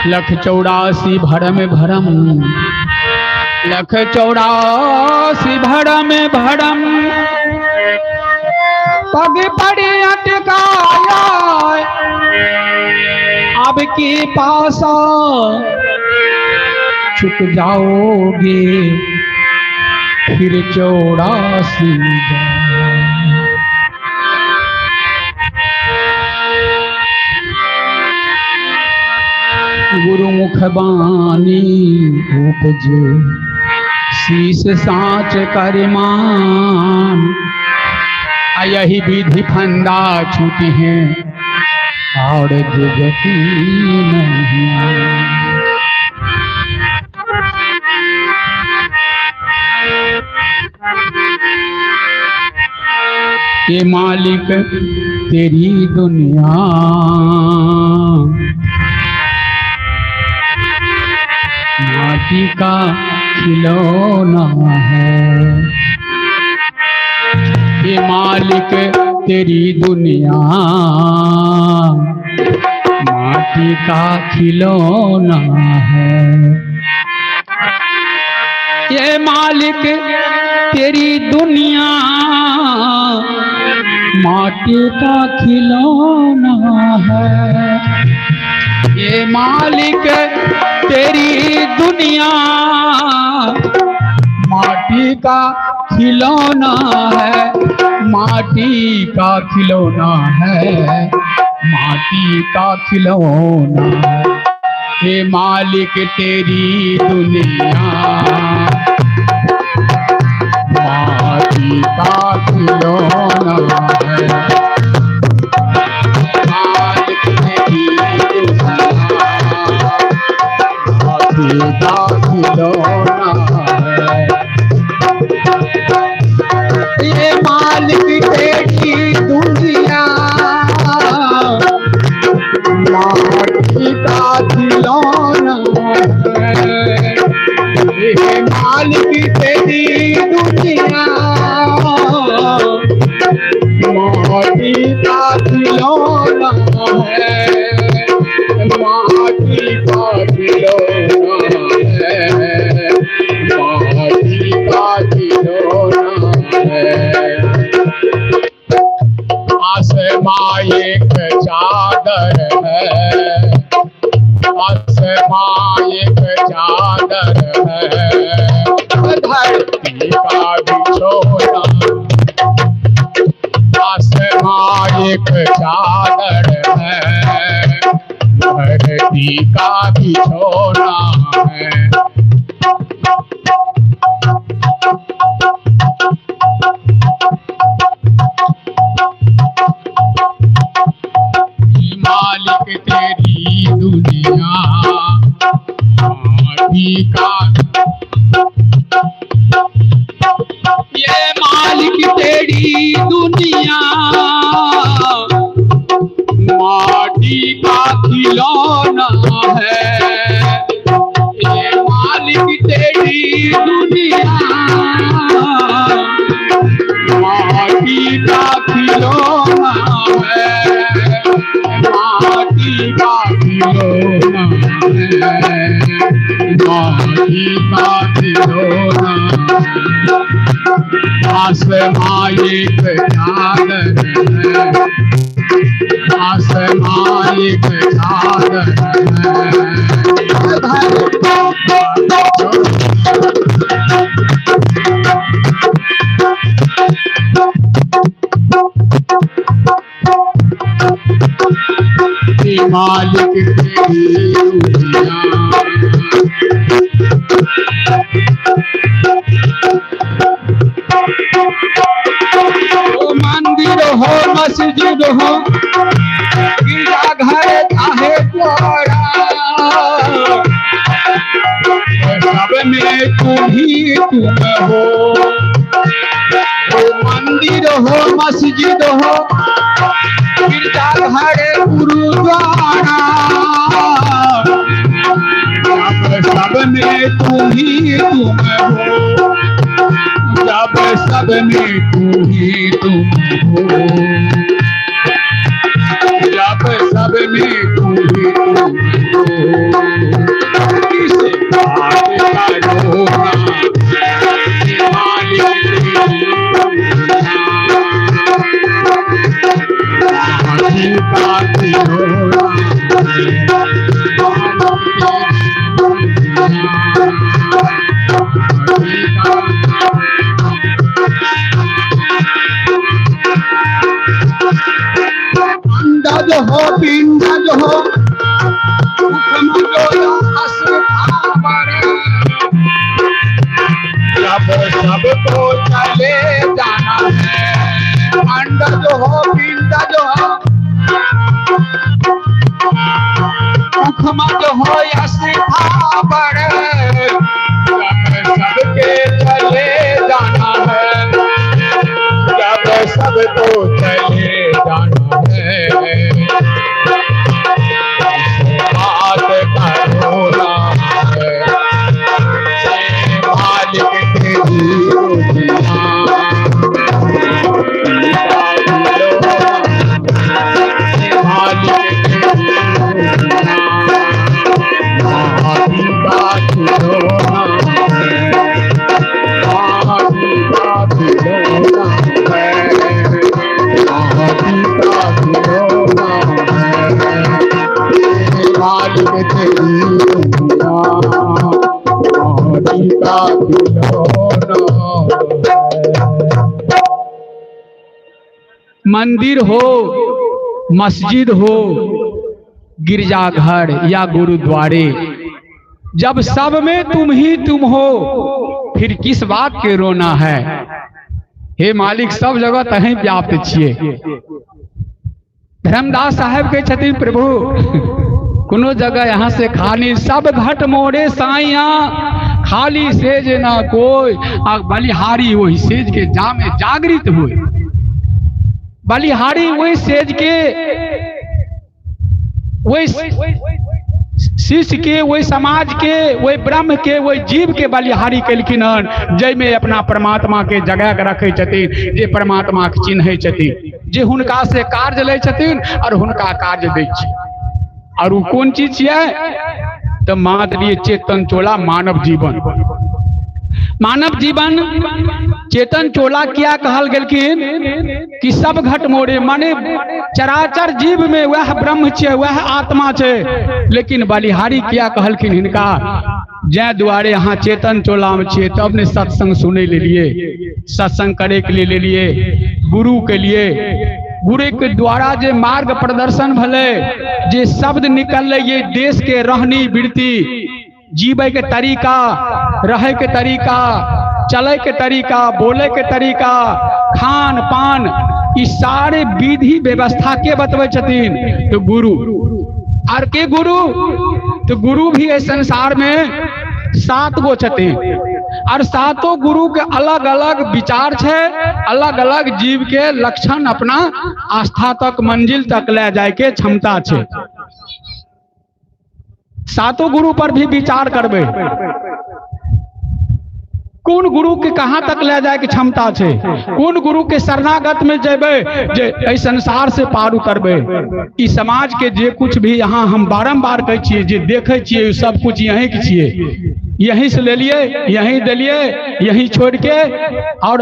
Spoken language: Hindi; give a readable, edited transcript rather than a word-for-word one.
लख 84 भरम भरम, लख 84 भरम भरम, पग पड़े अटकाया अब की पासा, छुप जाओगे फिर 84 गुरुमुख बानी उपजे शीस साच करिमान, यही विधि फंदा छूटी है और जुगती नहीं। ये मालिक तेरी दुनिया माटी का खिलौना है, ये मालिक तेरी दुनिया माटी का खिलौना है, ये मालिक तेरी दुनिया माटी का खिलौना है, ये मालिक तेरी दुनिया माटी का खिलौना है, माटी का खिलौना है, माटी का खिलौना है, हे मालिक तेरी दुनिया माटी का खिलौना है, मालिक तेरी दुनिया माटी का खिलौना है, ये मालिक तेरी दुनिया माटी का खिलौना है, ये मालिक तेरी दुनिया माटी का खिलौना है, माटी का खिलौना है, माटी का खिलौना है। आसमां एक चादर है, आसमां एक चादर है, धरती का बिछोना, आसमां एक चादर है, धरती का बिछोना है, मालिक तेरी दुनिया माटी का, ये मालिक तेरी दुनिया माटी का खिलौना है, ये मालिक तेरी दुनिया माटी का खिलौना है, माटी का खिलौना है, माटी का खिलौना है, आसमां एक चादर है, आसमां एक चादर है, मालिक तेरी दुनिया मंदिर हो मस्जिद हो गिरजा घर चाहे द्वारा, सब में तुम ही तुम हो, मंदिर हो मस्जिद हो गिरजा घर गुरुद्वारा, सब में तुम ही तुम हो, जब सब में तुम ही तुम हो, में तू ही तू किसे बात करो ना मालिक अंदाज हो पिंडज हो जब सबको चले जाना है अंडज हो पिंडज हो मुखमज हो या सिखा बड़े सबके चले जाना है जब सबको चले जाना है बात करो ना मालिक तेरी मंदिर हो, मस्जिद हो, गिरजाघर या गुरुद्वारे, जब सब में तुम ही तुम हो फिर किस बात के रोना है। हे मालिक सब जगह तहीं व्याप्त छिए। धर्मदास साहब के छथिन प्रभु कोनो जगह यहाँ से खाली सब घट मोरे साइया खाली सेज ना कोई आ बलिहारी वही सेज के जामे जागृत हुए। बलिहारी वही सेज के वही शिष्य के वही समाज के वही ब्रह्म के वही जीव के बलिहारी कलखिन हन जय में अपना परमात्मा के जगह के रखे छथिन जे परमात्मा के चिन्ह छथिन जे हुनका से कार्य ले छथिन और हुनका कार्य दै छी। और वो कौन चीज है तो मात्र चेतन चोला मानव जीवन। मानव जीवन चेतन चोला क्या कहल गेलखिन कि सब घट मोरे माने चराचर जीव में वह ब्रह्म छे वह आत्मा छे। लेकिन बलिहारी क्या कहलखिन हिनका जै द्वारे यहाँ चेतन चोला में छे तब ने सत्संग सुने ले लिए सत्संग करे के लिए ले लिए गुरु के लिए गुरु के द्वारा जे मार्ग प्रदर्शन भले जे शब्द निकल ये देश के रहनी वृत्ति जीवे के तरीका रहे के तरीका चले के तरीका बोले के तरीका खान पान इस सारे विधि व्यवस्था के बतवे छथिन तो गुरु और के गुरु तो गुरु भी इस संसार में 7 गो छथिन और 7 गुरु के अलग अलग विचार छे अलग अलग जीव के लक्षण अपना आस्था तक मंजिल तक ले जाए के क्षमता छे। 7 गुरु पर भी विचार करबे कौन गुरु के कहाँ तक ले जाए के क्षमता छे कौन गुरु के शरणागत में जेबे जे इस संसार से पार उतरबे। इस समाज के जे कुछ भी यहाँ हम बारंबार कहे छिए जे देखे छिए सब कुछ यहीं के छिए यहीं से ले लिए यहीं दिलिए यहीं छोड़ के और